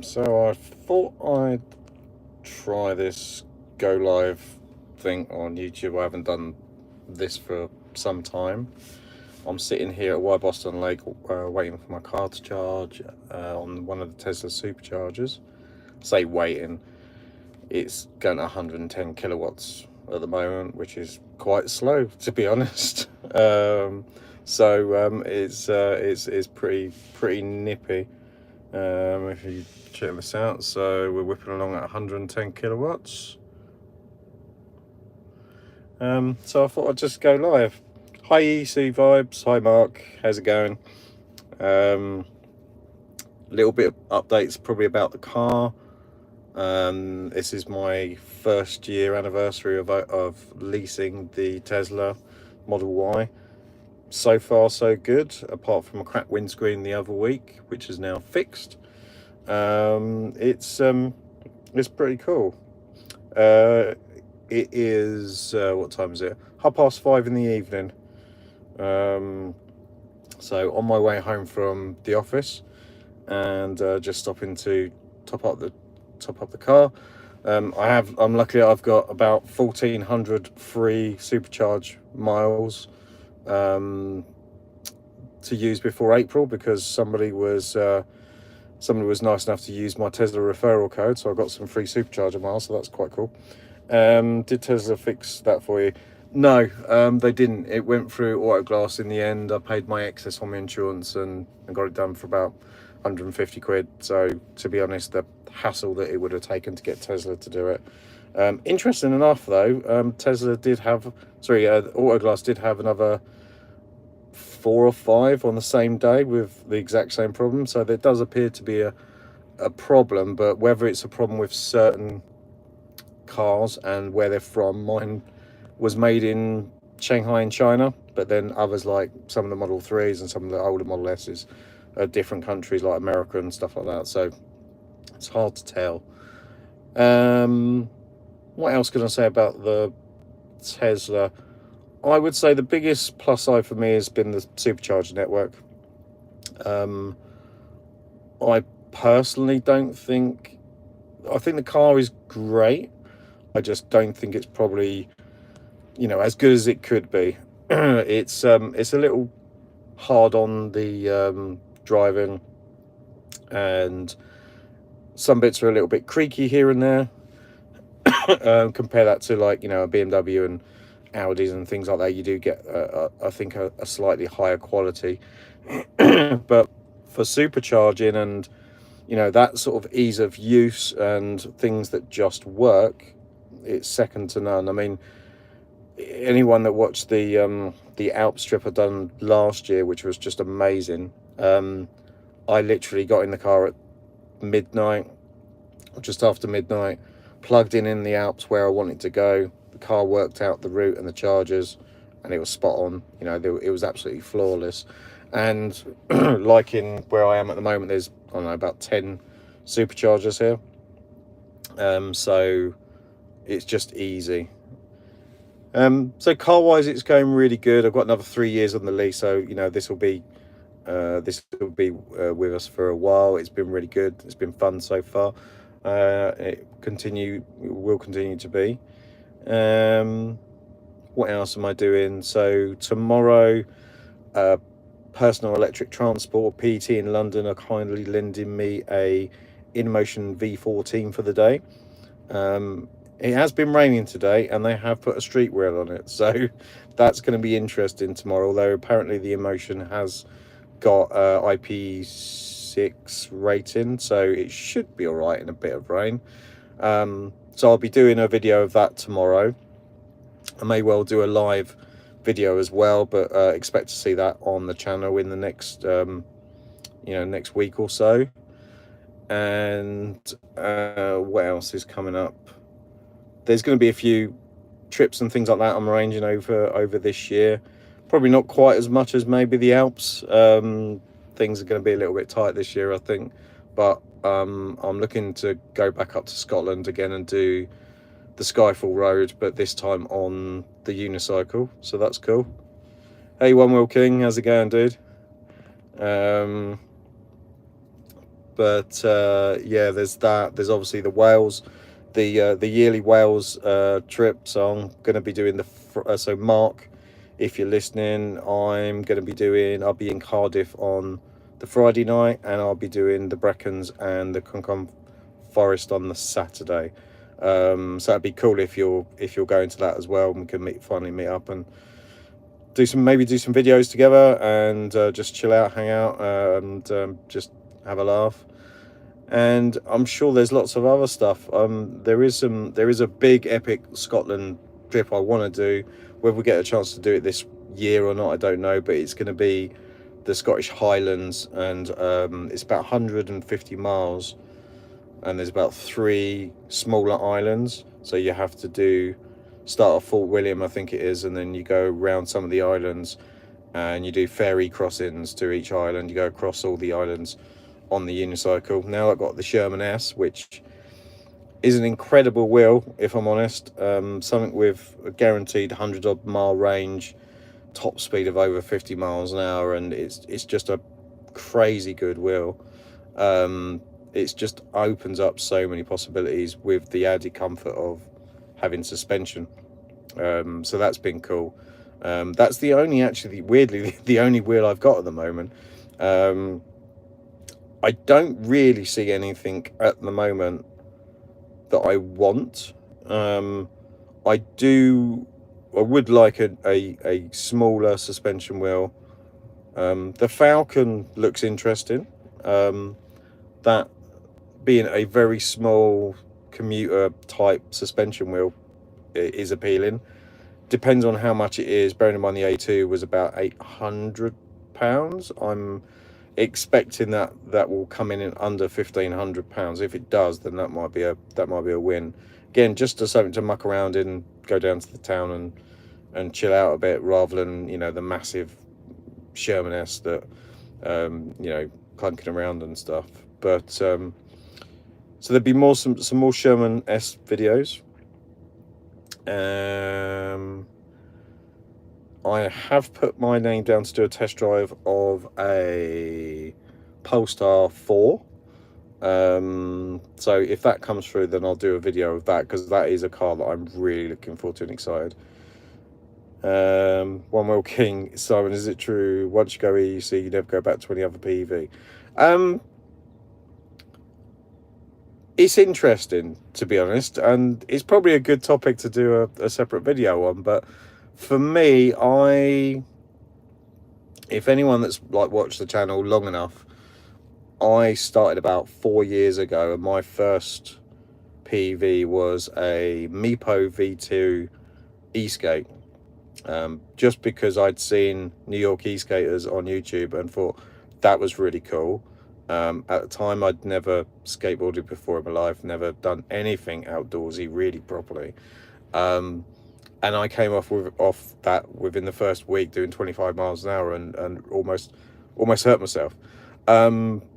So I thought I'd try this go live thing on YouTube. I haven't done this for some time. I'm sitting here at Y Boston Lake waiting for my car to charge on one of the Tesla superchargers. Say waiting, it's going at 110 kilowatts at the moment, which is quite slow, to be honest. It's pretty nippy. If you check this out, so we're whipping along at 110 kilowatts. So I thought I'd just go live. Hi ESK8. Hi Mark, how's it going? Little bit of updates probably about the car. This is my first year anniversary of leasing the Tesla Model Y. So far so good, apart from a cracked windscreen the other week, which is now fixed. It's pretty cool. It is what time is it? 5:30 in the evening. So on my way home from the office, and just stopping to top up the car. I'm lucky I've got about 1,400 free supercharge miles to use before April, because somebody was nice enough to use my Tesla referral code, so I got some free supercharger miles, so that's quite cool. Did Tesla fix that for you? No, they didn't. It went through auto glass in the end. I paid my excess on my insurance and got it done for about 150 quid. So to be honest, the hassle that it would have taken to get Tesla to do it. Interesting enough though, Tesla did have, auto glass did have another 4 or 5 on the same day with the exact same problem. So there does appear to be a problem, but whether it's a problem with certain cars and where they're from, mine was made in Shanghai in China, but then others, like some of the Model 3s and some of the older Model S's, are different countries like America and stuff like that, so it's hard to tell. What else can I say about the Tesla? I would say the biggest plus side for me has been the supercharger network. I personally don't think, I think the car is great. I just don't think it's probably, as good as it could be. It's a little hard on the driving, and some bits are a little bit creaky here and there. Compare that to, like, a BMW and Audis and things like that. You do get I think a slightly higher quality. But for supercharging and that sort of ease of use and things that just work, it's second to none. I mean, anyone that watched the Alps trip I done last year, which was just amazing, I literally got in the car at midnight, or just after midnight, plugged in the Alps where I wanted to go. The car worked out the route and the chargers, and it was spot on. It was absolutely flawless. And like in where I am at the moment, there's, I don't know, about 10 superchargers here. So it's just easy. So car wise, it's going really good. I've got another 3 years on the lease, so this will be with us for a while. It's been really good. It's been fun so far. It will continue to be. What else am I doing? So tomorrow, Personal Electric Transport, PT in London, are kindly lending me a InMotion V14 for the day. It has been raining today, and they have put a street wheel on it, so that's going to be interesting tomorrow. Although apparently the InMotion has got IP6 rating, so it should be all right in a bit of rain. So I'll be doing a video of that tomorrow. I may well do a live video as well, but expect to see that on the channel in the next next week or so. And what else is coming up? There's going to be a few trips and things like that I'm arranging over this year. Probably not quite as much as maybe the Alps. Things are going to be a little bit tight this year, I think, but I'm looking to go back up to Scotland again and do the Skyfall Road, but this time on the unicycle, so that's cool. Hey One Wheel King, how's it going, dude? But yeah, there's that. There's obviously the Wales, the yearly Wales trip. So I'm going to be doing so Mark, if you're listening, I'll be in Cardiff on the Friday night, and I'll be doing the Brecons and the Concombre Forest on the Saturday. So that'd be cool if you're going to that as well, and we can finally meet up and do some videos together, and just chill out, hang out, and just have a laugh. And I'm sure there's lots of other stuff. There is a big epic Scotland trip I want to do. Whether we get a chance to do it this year or not, I don't know, but it's going to be the Scottish Highlands, and it's about 150 miles, and there's about 3 smaller islands. So you have to start at Fort William, I think it is, and then you go around some of the islands, and you do ferry crossings to each island. You go across all the islands on the unicycle. Now I've got the Sherman S, which is an incredible wheel, if I'm honest. Something with a guaranteed 100 odd mile range, top speed of over 50 miles an hour, and it's just a crazy good wheel. It just opens up so many possibilities with the added comfort of having suspension. So that's been cool. That's weirdly the only wheel I've got at the moment. I don't really see anything at the moment that I want. I would like a smaller suspension wheel. The Falcon looks interesting. That being a very small commuter type suspension wheel is appealing. Depends on how much it is. Bearing in mind the A2 was about £800. I'm expecting that will come in under £1,500. If it does, then that might be a win. Again, just as something to muck around in, go down to the town and chill out a bit, rather than the massive Sherman S that clunking around and stuff. But so there'd be some more Sherman S videos. I have put my name down to do a test drive of a Polestar 4. So if that comes through, then I'll do a video of that, because that is a car that I'm really looking forward to and excited. One Wheel King, Simon, is it true once you go EUC you never go back to any other PEV? It's interesting, to be honest, and it's probably a good topic to do a separate video on. But for me, if anyone that's watched the channel long enough, I started about 4 years ago, and my first PV was a Meepo V2 e-skate, just because I'd seen New York e-skaters on YouTube and thought that was really cool. At the time, I'd never skateboarded before in my life, never done anything outdoorsy really properly, and I came off that within the first week, doing 25 miles an hour, and almost hurt myself.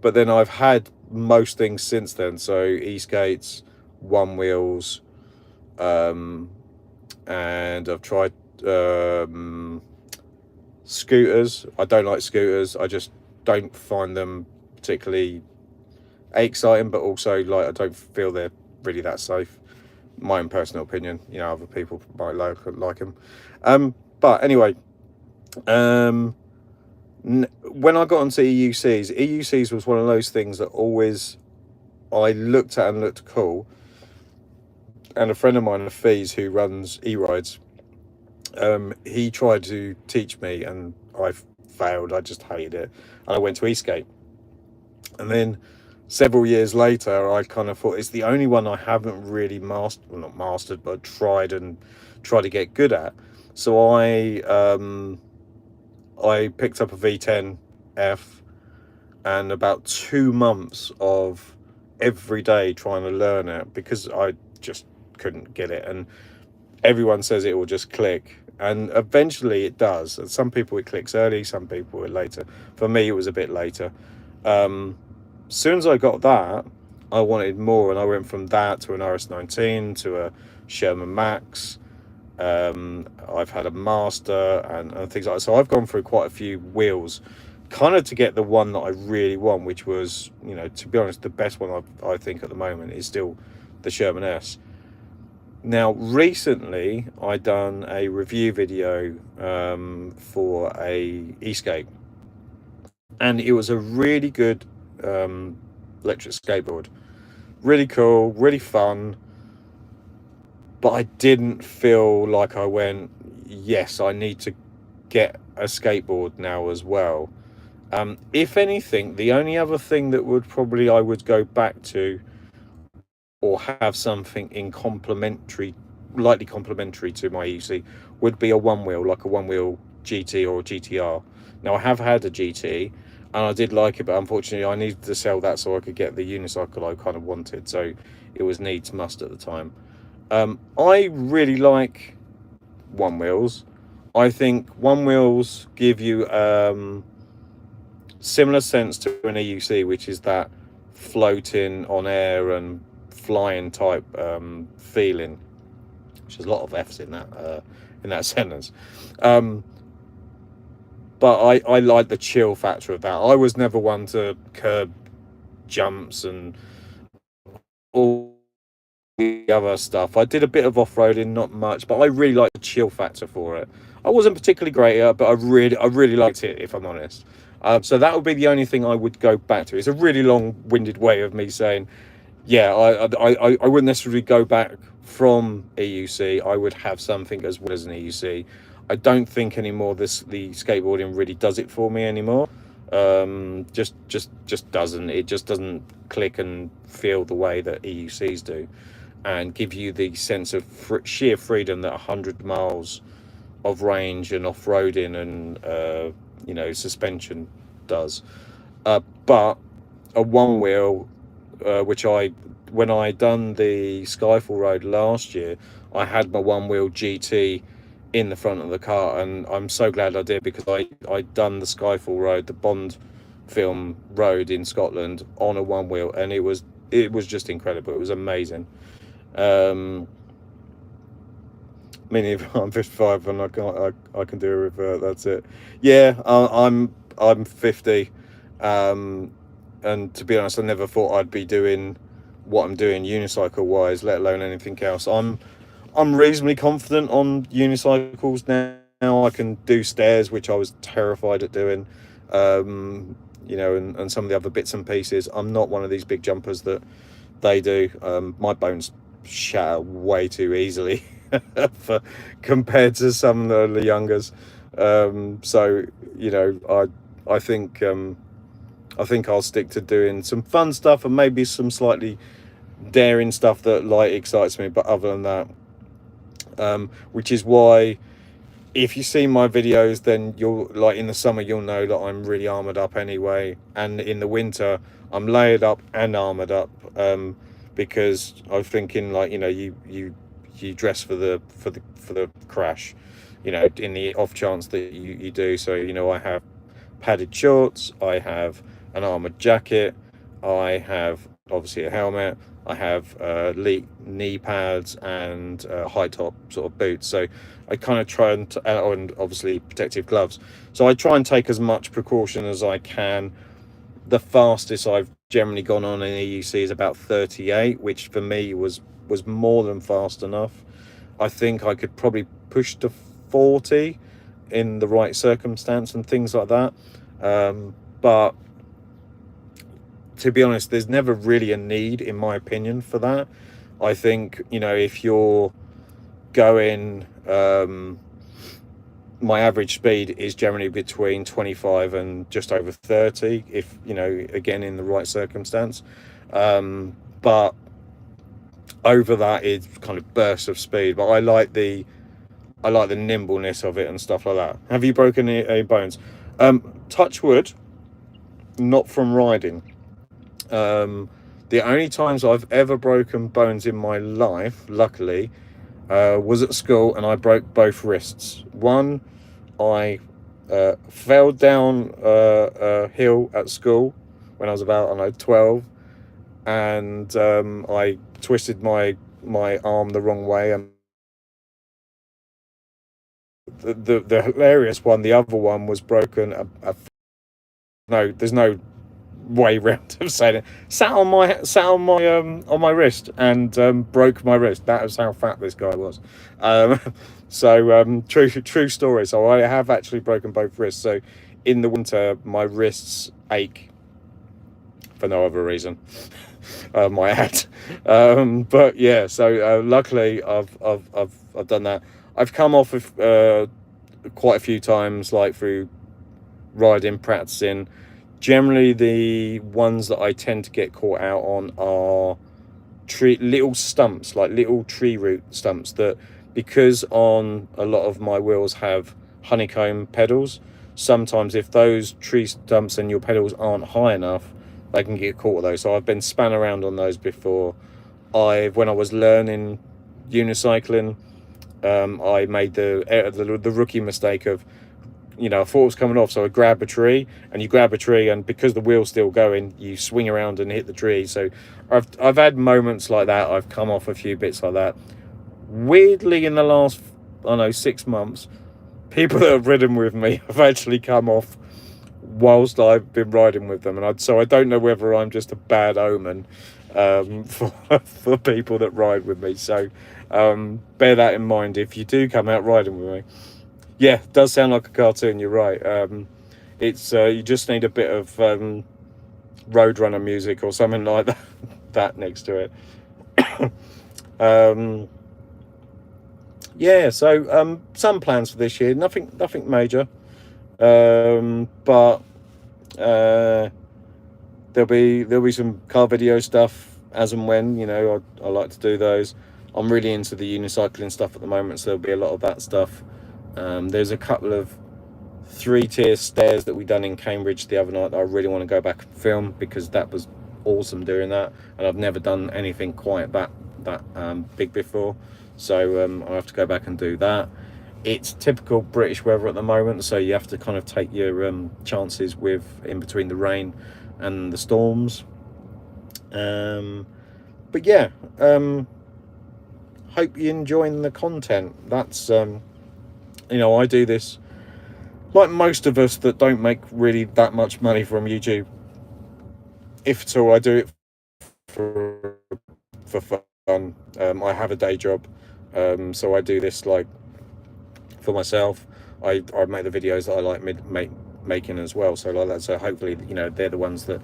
But then I've had most things since then, so e-skates, one wheels, and I've tried scooters. I don't like scooters. I just don't find them particularly exciting, but also I don't feel they're really that safe. My own personal opinion. Other people might like them. But anyway, when I got onto EUCs was one of those things that always I looked at and looked cool. And a friend of mine, Fees, who runs E-Rides, he tried to teach me, and I failed. I just hated it, and I went to E-skate. And then several years later, I kind of thought it's the only one I haven't really not mastered, but tried to get good at. So I picked up a V10F, and about 2 months of every day trying to learn it, because I just couldn't get it. And everyone says it will just click, and eventually it does. And some people it clicks early, some people it later. For me, it was a bit later. As soon as I got that, I wanted more, and I went from that to an RS19 to a Sherman Max. I've had a Master and things like that. So I've gone through quite a few wheels kind of to get the one that I really want, which was, you know, to be honest, the best one I think at the moment is still the Sherman S. Now, recently I done a review video for a ESK8, and it was a really good electric skateboard, really cool, really fun. But I didn't feel like I went, yes, I need to get a skateboard now as well. If anything, the only other thing that would probably I would go back to, or have something in complementary, lightly complementary to my EC, would be a one wheel, like a one wheel GT or a GTR. Now, I have had a GT and I did like it, but unfortunately I needed to sell that so I could get the unicycle I kind of wanted, so it was needs must at the time. I really like one wheels. I think one wheels give you similar sense to an EUC, which is that floating on air and flying type feeling, which is a lot of F's in that sentence. But I like the chill factor of that. I was never one to curb jumps and all the other stuff. I did a bit of off-roading, not much, but I really like the chill factor for it. I wasn't particularly great at it, but I really liked it, if I'm honest. So that would be the only thing I would go back to. It's a really long-winded way of me saying, yeah, I wouldn't necessarily go back from EUC. I would have something as well as an EUC. I don't think anymore the skateboarding really does it for me anymore. Just doesn't. It just doesn't click and feel the way that EUCs do, and give you the sense of sheer freedom that 100 miles of range and off-roading and you know, suspension does. But a one wheel, which when I done the Skyfall Road last year, I had my one wheel GT in the front of the car, and I'm so glad I did, because I done the Skyfall Road, the Bond film road in Scotland, on a one wheel, and it was just incredible. It was amazing. Meaning if I'm 55 and I can do a revert, that's it. Yeah, I'm 50, and to be honest, I never thought I'd be doing what I'm doing unicycle wise, let alone anything else. I'm reasonably confident on unicycles now. I can do stairs, which I was terrified at doing, you know, and some of the other bits and pieces. I'm not one of these big jumpers that they do. My bones shatter way too easily compared to some of the youngers. So, you know, I think I'll stick to doing some fun stuff and maybe some slightly daring stuff that like excites me. But other than that, which is why if you see my videos, then you'll, like, in the summer you'll know that I'm really armored up anyway, and in the winter I'm layered up and armored up, because I'm thinking, like, you know, you dress for the crash, you know, in the off chance that you do. So, you know, I have padded shorts, I have an armored jacket, I have obviously a helmet, I have knee pads and high top sort of boots. So I kind of try and obviously protective gloves. So I try and take as much precaution as I can. The fastest I've generally gone on in EUC is about 38, which for me was more than fast enough. I think I could probably push to 40 in the right circumstance and things like that. But to be honest, there's never really a need, in my opinion, for that. I think, you know, if you're going, my average speed is generally between 25 and just over 30, if, you know, again, in the right circumstance. But over that is kind of bursts of speed. But I like the nimbleness of it and stuff like that. Have you broken any bones? Touch wood, not from riding. The only times I've ever broken bones in my life, luckily, was at school, and I broke both wrists. One, I fell down a hill at school when I was about, I don't know, 12, and I twisted my arm the wrong way, and the hilarious one, the other one was broken a there's no way round of saying it. Sat on my wrist and broke my wrist. That was how fat this guy was. True story. So I have actually broken both wrists. So in the winter, my wrists ache for no other reason. My hat. But yeah, so luckily I've done that. I've come off of quite a few times, like through riding, practicing. Generally, the ones that I tend to get caught out on are little stumps, like little tree root stumps, that because on a lot of my wheels have honeycomb pedals, sometimes if those tree stumps and your pedals aren't high enough, they can get caught with those. So I've been spun around on those before. When I was learning unicycling, I made the rookie mistake of, I thought it was coming off, so I grab a tree, and you grab a tree, and because the wheel's still going, you swing around and hit the tree. So I've had moments like that. I've come off a few bits like that. Weirdly, in the last, 6 months, people that have ridden with me have actually come off whilst I've been riding with them, and so I don't know whether I'm just a bad omen for people that ride with me. So bear that in mind if you do come out riding with me. Yeah, it does sound like a cartoon, you're right. It's you just need a bit of Roadrunner music or something like that next to it. Yeah, so some plans for this year, nothing major. But there'll be some car video stuff as and when, I like to do those. I'm really into the unicycling stuff at the moment, so there'll be a lot of that stuff. There's a couple of 3-tier stairs that we done in Cambridge the other night that I really want to go back and film, because that was awesome doing that, and I've never done anything quite that big before. So I have to go back and do that. It's typical British weather at the moment, so you have to kind of take your chances in between the rain and the storms. But yeah, hope you're enjoying the content. That's I do this like most of us that don't make really that much money from YouTube. If at all, I do it for fun. I have a day job, so I do this like for myself. I make the videos that I like making as well. So like that. So hopefully, they're the ones that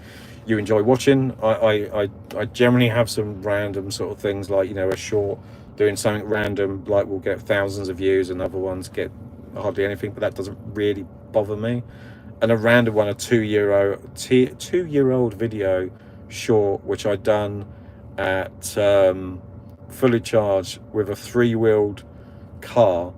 you enjoy watching. I generally have some random sort of things, like a short doing something random, like will get thousands of views, and other ones get hardly anything. But that doesn't really bother me. And a random one, a 2-year-old video short, which I done at fully charged with a 3-wheeled car.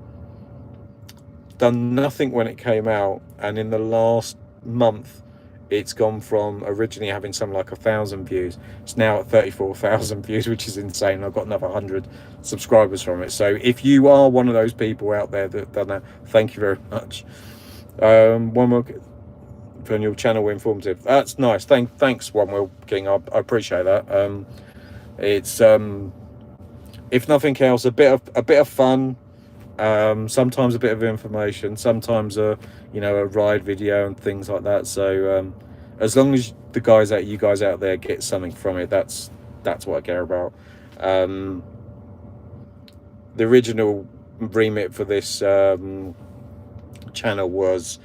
Done nothing when it came out, and in the last month it's gone from originally having something like 1,000 views, it's now at 34,000 views, which is insane. I've got another 100 subscribers from it. So if you are one of those people out there that done that, thank you very much. One more for your channel, informative. That's nice. Thanks, One Wheel King. I appreciate that. It's if nothing else, a bit of fun. Sometimes a bit of information, sometimes a ride video and things like that. So as long as you guys out there get something from it, that's what I care about. The original remit for this channel was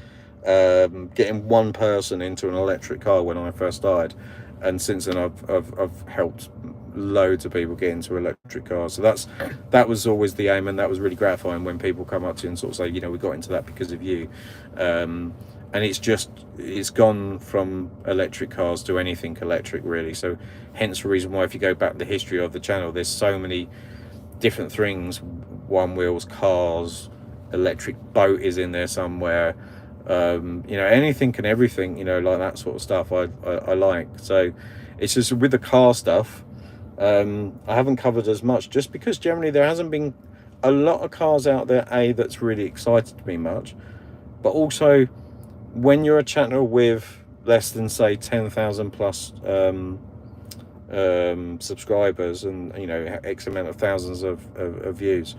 getting one person into an electric car when I first started, and since then I've helped loads of people get into electric cars. So that was always the aim, and that was really gratifying when people come up to you and sort of say, we got into that because of you. And it's gone from electric cars to anything electric, really. So hence the reason why, if you go back to the history of the channel, there's so many different things: one wheels, cars, electric boat is in there somewhere. Anything and everything, like that sort of stuff I like. So it's just with the car stuff, I haven't covered as much, just because generally there hasn't been a lot of cars out there that's really excited me much. But also, when you're a channel with less than, say, 10,000 plus subscribers, and X amount of thousands of views,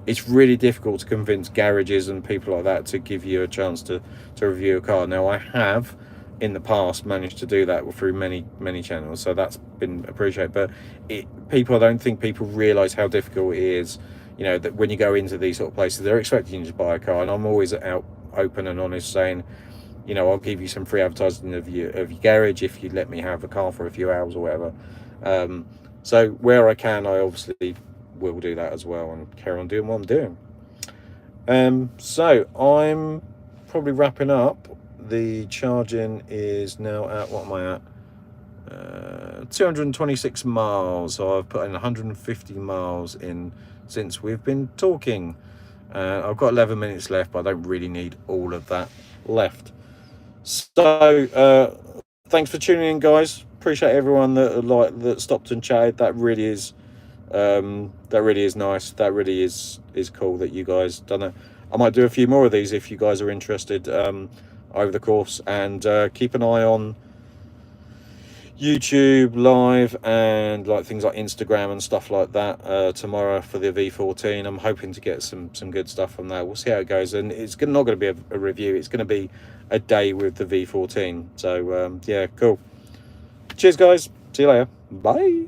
it's really difficult to convince garages and people like that to give you a chance to review a car. Now, I have in the past managed to do that through many channels, so that's been appreciated. But I don't think people realize how difficult it is, you know, that when you go into these sort of places, they're expecting you to buy a car, and I'm always out open and honest, saying, you know, I'll give you some free advertising of your garage if you let me have a car for a few hours or whatever. So where I can, I obviously will do that as well and carry on doing what I'm doing. So I'm probably wrapping up. The charging is now at, what am I at? 226 miles. So I've put in 150 miles in since we've been talking. I've got 11 minutes left, but I don't really need all of that left. So thanks for tuning in, guys. Appreciate everyone that stopped and chatted. That really is nice. That really is cool that you guys done it. I might do a few more of these if you guys are interested over the course, and keep an eye on YouTube live and like things like Instagram and stuff like that tomorrow for the V14. I'm hoping to get some good stuff from that. We'll see how it goes, and it's not going to be a review. It's going to be a day with the V14. So yeah, cool. Cheers, guys. See you later. Bye.